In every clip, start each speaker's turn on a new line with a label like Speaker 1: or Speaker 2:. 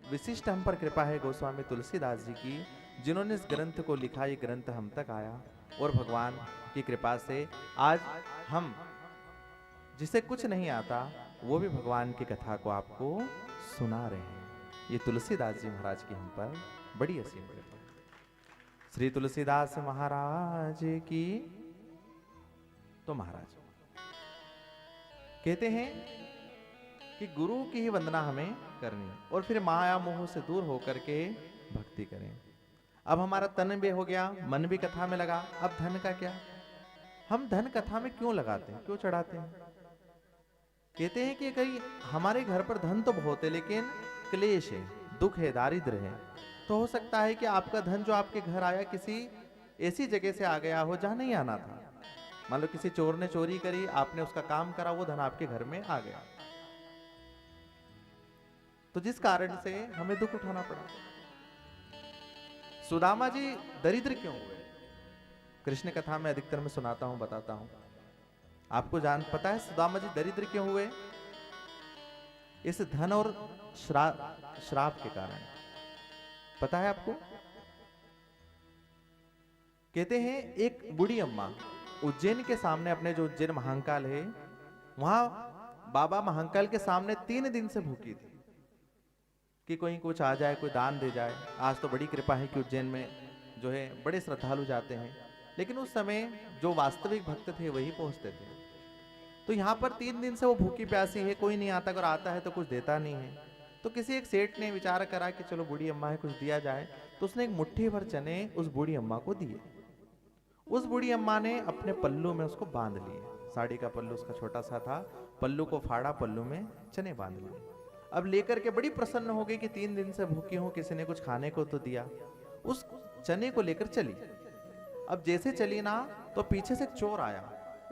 Speaker 1: विशिष्ट हम पर कृपा है गोस्वामी तुलसीदास जी की, जिन्होंने इस ग्रंथ को लिखा। ये ग्रंथ हम तक आया और भगवान की कृपा से आज हम, जिसे कुछ नहीं आता, वो भी भगवान की कथा को आपको सुना रहे हैं। ये तुलसीदास जी महाराज की हम पर बड़ी असीम कृपा। श्री तुलसीदास महाराज की। तो महाराज कहते हैं कि गुरु की ही वंदना हमें करनी और फिर माया मोह से दूर होकर के भक्ति करें। अब हमारा तन भी हो गया, मन भी कथा में लगा, अब धन का क्या? हम धन कथा में क्यों लगाते हैं, क्यों चढ़ाते हैं? कहते हैं कि कहीं हमारे घर पर धन तो बहुत है, लेकिन क्लेश है, दुख है, दारिद्र है। तो हो सकता है कि आपका धन जो आपके घर आया किसी ऐसी जगह से आ गया हो जहां नहीं आना था। मान लो किसी चोर ने चोरी करी, आपने उसका काम करा, वो धन आपके घर में आ गया, तो जिस कारण से हमें दुख उठाना पड़ा। सुदामा जी दरिद्र क्यों हुए? कृष्ण कथा में अधिकतर मैं सुनाता हूं, बताता हूं। आपको जान पता है सुदामा जी दरिद्र क्यों हुए? इस धन और श्राप के कारण। पता है आपको? कहते हैं एक बूढ़ी अम्मा उज्जैन के सामने, अपने जो उज्जैन महाकाल है वहां बाबा महाकाल के सामने 3 दिन से भूखी थी कि कोई कुछ आ जाए, कोई दान दे जाए। आज तो बड़ी कृपा है कि उज्जैन में जो है बड़े श्रद्धालु जाते हैं, लेकिन उस समय जो वास्तविक भक्त थे वही पहुंचते थे। तो यहाँ पर 3 दिन से वो भूखी प्यासी है, कोई नहीं आता, अगर आता है तो कुछ देता नहीं है। तो किसी एक सेठ ने विचार करा कि चलो बूढ़ी अम्मा है, कुछ दिया जाए। तो उसने एक मुट्ठी भर चने उस बूढ़ी अम्मा को दिए। उस बूढ़ी अम्मा ने अपने पल्लू में उसको बांध लिए। साड़ी का पल्लू उसका छोटा सा था, पल्लू को फाड़ा, पल्लू में चने बांध लिए। अब लेकर के बड़ी प्रसन्न हो गई कि 3 दिन से भूखी हूं, किसी ने कुछ खाने को तो दिया। उस चने को लेकर चली। अब जैसे चली ना, तो पीछे से एक चोर आया,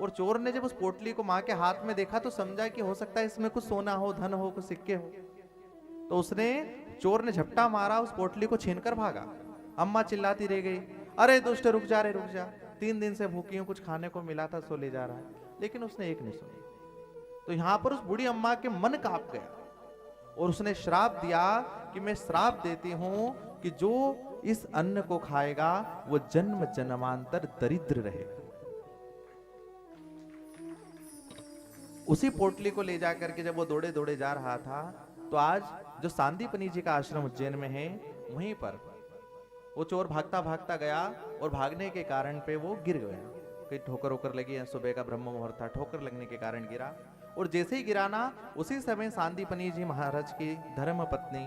Speaker 1: और चोर ने जब उस पोटली को मां के हाथ में देखा तो समझा कि हो सकता है इसमें कुछ सोना हो, धन हो, कुछ सिक्के हो। तो उसने, चोर ने झपटा मारा, उस पोटली को छीनकर भागा। अम्मा चिल्लाती रह गई, अरे दुष्ट रुक जा रे, रुक जा, 3 दिन से भूखी हूं, कुछ खाने को मिला था सो ले जा रहा है। लेकिन उसने एक नहीं सुनी। तो यहां पर उस बूढ़ी अम्मा के मन कांप गया और उसने श्राप दिया कि मैं श्राप देती हूं कि जो इस अन्न को खाएगा वो जन्म जन्मांतर दरिद्र रहेगा। उसी पोटली को ले जाकर के जब वो दौड़े दौड़े जा रहा था, तो आज जो सांदीपनी जी का आश्रम उज्जैन में है, वहीं पर वो चोर भागता भागता गया और भागने के कारण पे वो गिर गया। कहीं ठोकर होकर लगी, सुबह का ब्रह्म मुहूर्त था, ठोकर लगने के कारण गिरा। और जैसे ही गिरा ना, उसी समय सांदीपनी जी महाराज की धर्म पत्नी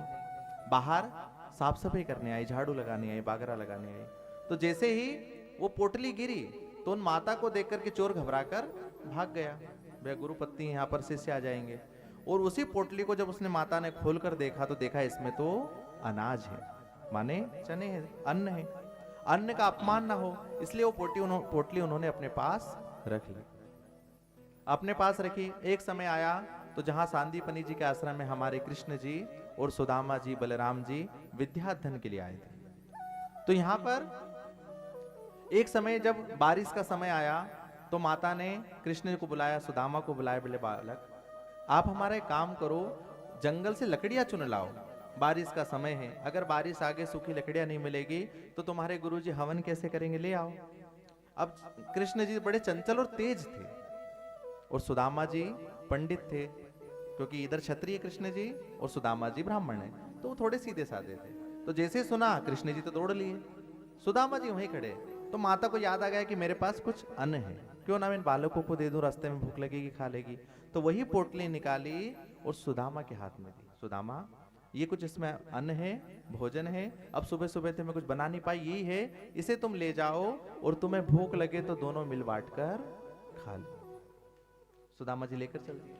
Speaker 1: बाहर साफ सफाई करने आई, झाड़ू लगाने आई, बागरा लगाने आई। तो जैसे ही वो पोटली गिरी तो उन माता को देख करके चोर घबरा कर भाग गया, वे गुरु पत्नी यहाँ पर शिष्य आ जाएंगे। और उसी पोटली को जब उसने माता ने खोल कर देखा तो देखा इसमें तो अनाज है, माने चने हैं, अन्न है। अन्न का अपमान ना हो इसलिए वो पोटली उन्होंने अपने पास रख ली, अपने पास रखी। एक समय आया तो जहां सांदीपनी जी के आश्रम में हमारे कृष्ण जी और सुदामा जी, बलराम जी विद्याधन के लिए आए थे। तो यहां पर एक समय जब बारिश का समय आया तो माता ने कृष्ण को बुलाया, सुदामा को बुलाया, बोले बालक आप हमारा एक काम करो, जंगल से लकड़ियां चुन लाओ, बारिश का समय है, अगर बारिश आगे सूखी लकड़ियां नहीं मिलेगी तो तुम्हारे गुरुजी हवन कैसे करेंगे, ले आओ। अब कृष्ण जी बड़े चंचल और तेज थे और सुदामा जी पंडित थे, क्योंकि इधर क्षत्रिय कृष्ण जी और सुदामा जी ब्राह्मण है, तो वो थोड़े सीधे साधे थे। तो जैसे सुना कृष्ण जी तो दौड़ लिए, सुदामा जी वहीं खड़े। तो माता को याद आ गया कि मेरे पास कुछ अन्न है, क्यों ना मैं इन बालकों को दे दूं, रास्ते में भूख लगेगी, खा लेगी। तो वही पोटली निकाली और सुदामा के हाथ में दी, सुदामा ये कुछ इसमें अन्न है, भोजन है, अब सुबह सुबह तो मैं कुछ बना नहीं पाई, यही है, इसे तुम ले जाओ और तुम्हें भूख लगे तो दोनों मिल बांट कर खा लो। सुदामा जी लेकर चल दिए।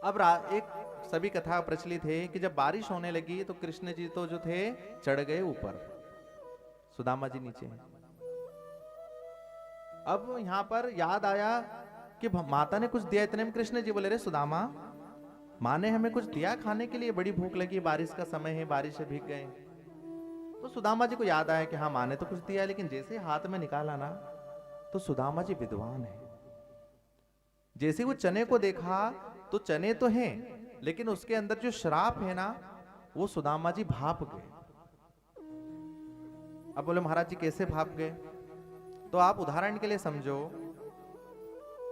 Speaker 1: अब एक सभी कथा प्रचलित है कि जब बारिश होने लगी तो कृष्ण जी तो जो थे चढ़ गए ऊपर, सुदामा जी नीचे हैं। अब यहां पर याद आया कि माता ने कुछ दिया, इतने में कृष्ण जी बोले, रे सुदामा माँ ने हमें कुछ दिया खाने के लिए, बड़ी भूख लगी, बारिश का समय है, बारिश से भीग गए। तो सुदामा जी को याद आया कि हाँ माँ ने तो कुछ दिया, लेकिन जैसे हाथ में निकाला ना तो सुदामा जी विद्वान है। जैसे वो चने को देखा तो चने तो हैं, लेकिन उसके अंदर जो श्राप है ना वो सुदामा जी भाप गए। अब बोले महाराज जी कैसे भाप गए? तो आप उदाहरण के लिए समझो,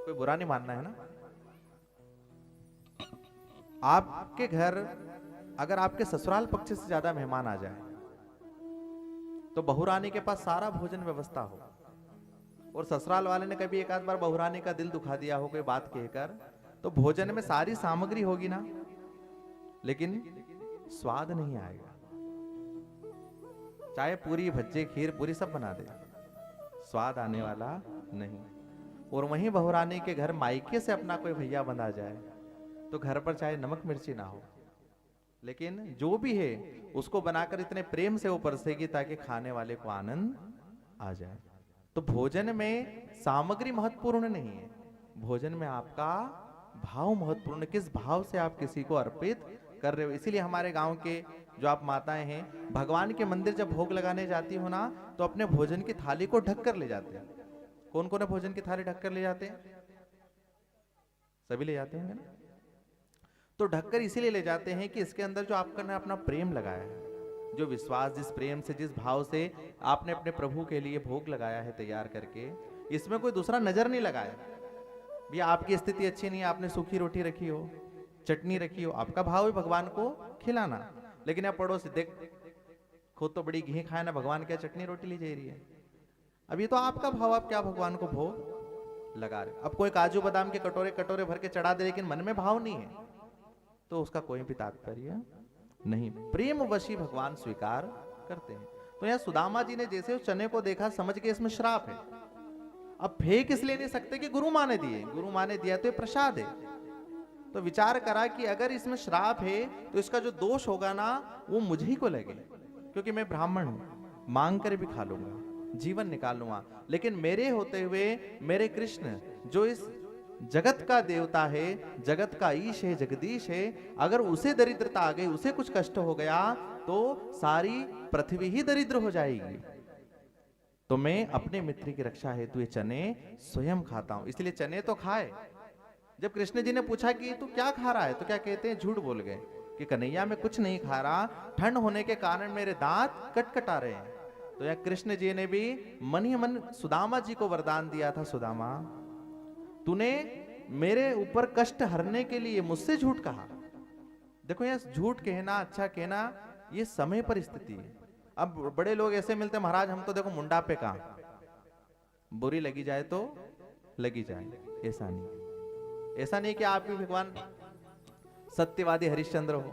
Speaker 1: कोई बुरा नहीं मानना है ना। आपके घर अगर आपके ससुराल पक्ष से ज्यादा मेहमान आ जाए तो बहुरानी के पास सारा भोजन व्यवस्था हो, और ससुराल वाले ने कभी एक आध बार बहुरानी का दिल दुखा दिया हो कोई बात कहकर, तो भोजन में सारी सामग्री होगी ना, लेकिन स्वाद नहीं आएगा। चाहे पूरी भज्जे खीर पूरी सब बना दे, स्वाद आने वाला नहीं। और वहीं बहुरानी के घर मायके से अपना कोई भैया बंधा जाए तो घर पर चाहे नमक मिर्ची ना हो, लेकिन जो भी है उसको बनाकर इतने प्रेम से वो परसेगी ताकि खाने वाले को आनंद आ जाए। तो भोजन में सामग्री महत्वपूर्ण नहीं है, भोजन में आपका भाव महत्वपूर्ण, किस भाव से आप किसी को अर्पित कर रहे हो। इसीलिए हमारे गांव के जो आप माताएं हैं, भगवान के मंदिर जब भोग लगाने जाती हो ना, तो अपने भोजन की थाली को ढक कर ले जाते हैं। कौन कौन भोजन की थाली ढक कर ले जाते हैं? सभी ले जाते हैं ना। तो ढककर इसीलिए ले जाते हैं कि इसके अंदर जो आपका ने अपना प्रेम लगाया है, जो विश्वास, जिस प्रेम से, जिस भाव से आपने अपने प्रभु के लिए भोग लगाया है तैयार करके, इसमें कोई दूसरा नजर नहीं लगाया। भैया आपकी स्थिति अच्छी नहीं है, आपने सूखी रोटी रखी हो, चटनी रखी हो, आपका भाव है भगवान को खिलाना, लेकिन आप पड़ोसी देख खुद तो बड़ी घी खाए ना, भगवान क्या चटनी रोटी ली जा रही है। अब ये तो आपका भाव, आप क्या भगवान को भोग लगा रहे। अब कोई काजू बादाम के कटोरे कटोरे भर के चढ़ा दे, लेकिन मन में भाव नहीं है, तो उसका कोई भी तात्पर्य नहीं। प्रेम वशी भगवान स्वीकार करते हैं। तो यहां सुदामा जी ने जैसे उस चने को देखा, समझ के इसमें श्राप है। अब फेंक इसलिए नहीं सकते कि गुरु माँ ने दिए, गुरु माँ ने दिया तो ये प्रसाद है। तो विचार करा कि अगर इसमें श्राप है तो इसका जो दोष होगा ना वो मुझे ही को लगे, क्योंकि मैं ब्राह्मण हूं, मांग कर भी खा लूंगा, जीवन निकाल लूंगा, लेकिन मेरे होते हुए मेरे कृष्ण जो इस जगत का देवता है, जगत का ईश है, जगदीश है, अगर उसे दरिद्रता आ गई, उसे कुछ कष्ट हो गया तो सारी पृथ्वी ही दरिद्र हो जाएगी। तो मैं अपने मित्र की रक्षा हेतु ये चने स्वयं खाता हूं। इसलिए चने तो खाए। जब कृष्ण जी ने पूछा कि तू क्या खा रहा है, तो क्या कहते हैं, झूठ बोल गए कि कन्हैया मैं कुछ नहीं खा रहा, ठंड होने के कारण मेरे दांत कटकटा रहे हैं। तो यह कृष्ण जी ने भी मन ही मन सुदामा जी को वरदान दिया था, सुदामा तूने मेरे ऊपर कष्ट हरने के लिए मुझसे झूठ कहा। देखो यह झूठ कहना, अच्छा कहना, ये समय पर स्थिति है। अब बड़े लोग ऐसे मिलते, महाराज हम तो देखो मुंडा पे काम, बुरी लगी जाए तो लगी जाए, ऐसा नहीं। ऐसा नहीं कि आप भी भगवान सत्यवादी हरिश्चंद्र हो।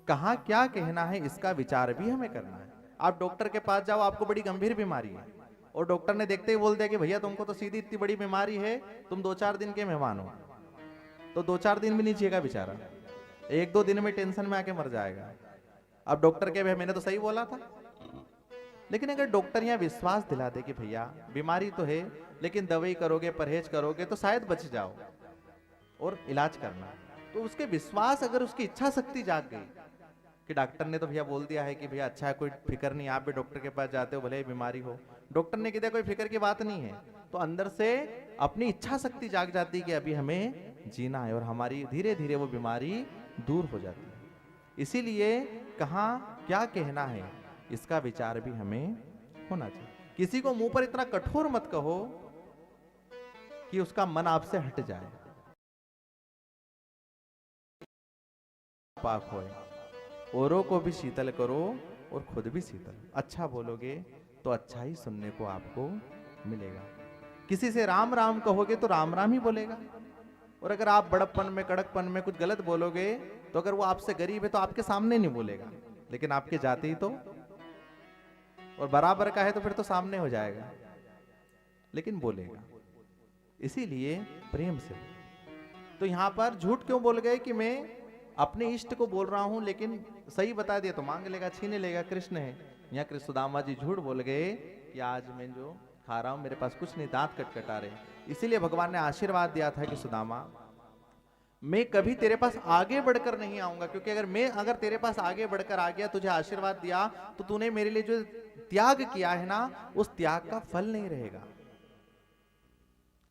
Speaker 1: कहां क्या कहना है इसका विचार भी हमें करना है। आप डॉक्टर के पास जाओ, आपको बड़ी गंभीर बीमारी है, और डॉक्टर ने देखते ही बोल दिया कि भैया तुमको तो सीधी इतनी बड़ी बीमारी है, तुम 2-4 दिन के मेहमान हो, तो 2-4 दिन भी नहीं जिएगा बेचारा, 1-2 दिन में टेंशन में आके मर जाएगा। अब डॉक्टर के भाई मैंने तो सही बोला था। लेकिन अगर डॉक्टर यहाँ विश्वास दिला दे कि भैया बीमारी तो है, लेकिन दवाई करोगे, परहेज करोगे तो शायद बच जाओ और इलाज करना, तो उसके विश्वास, अगर उसकी इच्छा शक्ति जाग गई कि डॉक्टर ने तो भैया बोल दिया है कि भैया अच्छा है, कोई फिक्र नहीं, आप भी डॉक्टर के पास जाते हो भले ही बीमारी हो, डॉक्टर ने कहा कोई फिक्र की बात नहीं है, तो अंदर से अपनी इच्छा शक्ति जाग जाती है कि अभी हमें जीना है, और हमारी धीरे धीरे वो बीमारी दूर हो जाती है। इसीलिए कहाँ क्या कहना है इसका विचार भी हमें होना चाहिए। किसी को मुंह पर इतना कठोर मत कहो कि उसका मन आपसे हट जाए। पाक होए, औरों को भी शीतल करो और खुद भी शीतल। अच्छा बोलोगे तो अच्छा ही सुनने को आपको मिलेगा। किसी से राम राम कहोगे तो राम राम ही बोलेगा, और अगर आप बड़प्पन में, कड़कपन में कुछ गलत बोलोगे तो अगर वो आपसे गरीब है तो आपके सामने नहीं बोलेगा, लेकिन आपके जाते ही तो, और बराबर का है तो फिर तो सामने हो जाएगा, लेकिन बोलेगा। इसीलिए प्रेम से। तो यहां पर झूठ क्यों बोल गए कि मैं अपने इष्ट को बोल रहा हूं, लेकिन सही बता दिया तो मांग लेगा, छीने लेगा, कृष्ण है। यहाँ कृष्ण सुदामा जी झूठ बोल गए कि आज मैं जो खा रहा हूं मेरे पास कुछ नहीं, दांत कटकटा रहे। इसीलिए भगवान ने आशीर्वाद दिया था कि सुदामा मैं कभी तेरे पास आगे बढ़कर नहीं आऊंगा, क्योंकि अगर तेरे पास आगे बढ़कर आ गया, तुझे आशीर्वाद दिया, तो तूने मेरे लिए जो त्याग किया है ना, उस त्याग का फल नहीं रहेगा।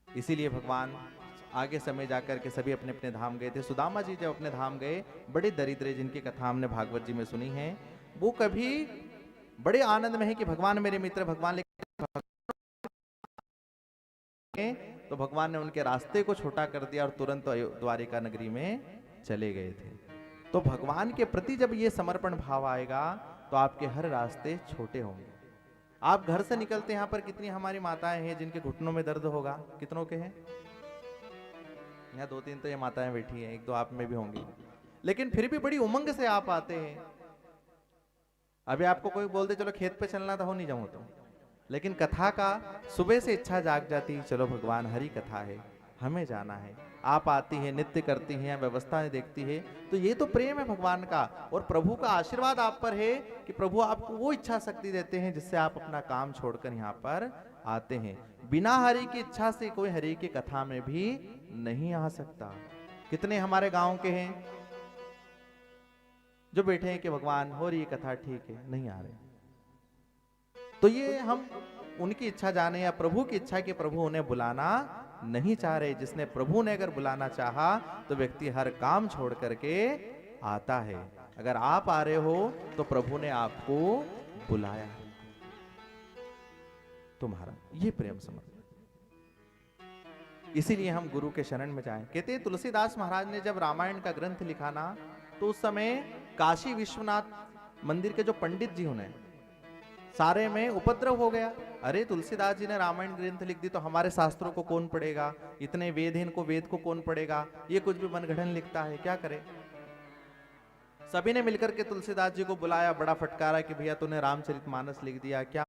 Speaker 1: इसीलिए भगवान आगे समय जाकर के सभी अपने अपने धाम गए थे। सुदामा जी जब अपने धाम गए, बड़े दरिद्र जिनकी कथा हमने भागवत जी में सुनी है, वो कभी बड़े आनंद में है कि भगवान मेरे मित्र, भगवान लेके तो भगवान ने उनके रास्ते को छोटा कर दिया और तुरंत द्वारिका नगरी में चले गए थे। तो भगवान के प्रति जब ये समर्पण भाव आएगा तो आपके हर रास्ते छोटे होंगे। आप घर से निकलते यहाँ पर कितनी हमारी माताएं हैं जिनके घुटनों में दर्द होगा, कितनों के हैं? यहाँ 2-3 तो ये माताएं बैठी हैं, 1-2 आप में भी होंगी, लेकिन फिर भी बड़ी उमंग से आप आते हैं। अभी आपको कोई बोल दे चलो खेत पे चलना तो हो नहीं जाऊं तो, लेकिन कथा का सुबह से इच्छा जाग जाती, चलो भगवान हरी कथा है, हमें जाना है। आप आती है, नित्य करती हैं, व्यवस्था देखती है, तो ये तो प्रेम है भगवान का। और प्रभु का आशीर्वाद आप पर है कि प्रभु आपको वो इच्छा शक्ति देते हैं जिससे आप अपना काम छोड़कर यहाँ पर आते हैं। बिना हरि की इच्छा से कोई हरि की कथा में भी नहीं आ सकता। कितने हमारे गांव के हैं जो बैठे हैं कि भगवान हो रही कथा ठीक है, नहीं आ रहे। तो ये हम उनकी इच्छा जाने या प्रभु की इच्छा कि प्रभु उन्हें बुलाना नहीं चाह रहे। जिसने प्रभु ने अगर बुलाना चाहा तो व्यक्ति हर काम छोड़ करके आता है। अगर आप आ रहे हो तो प्रभु ने आपको बुलाया है। तुम्हारा ये प्रेम समर्पण, इसीलिए हम गुरु के शरण में जाएं। कहते हैं तुलसीदास महाराज ने जब रामायण का ग्रंथ लिखा ना, तो उस समय काशी विश्वनाथ मंदिर के जो पंडित जी उन्हें सारे में उपद्रव हो गया। अरे तुलसीदास जी ने रामायण ग्रंथ लिख दी तो हमारे शास्त्रों को कौन पढ़ेगा, इतने वेद हैं, इनको वेद को कौन पढ़ेगा, ये कुछ भी मनगढ़ंत लिखता है, क्या करे। सभी ने मिलकर के तुलसीदास जी को बुलाया, बड़ा फटकारा कि भैया तूने रामचरितमानस लिख दिया, क्या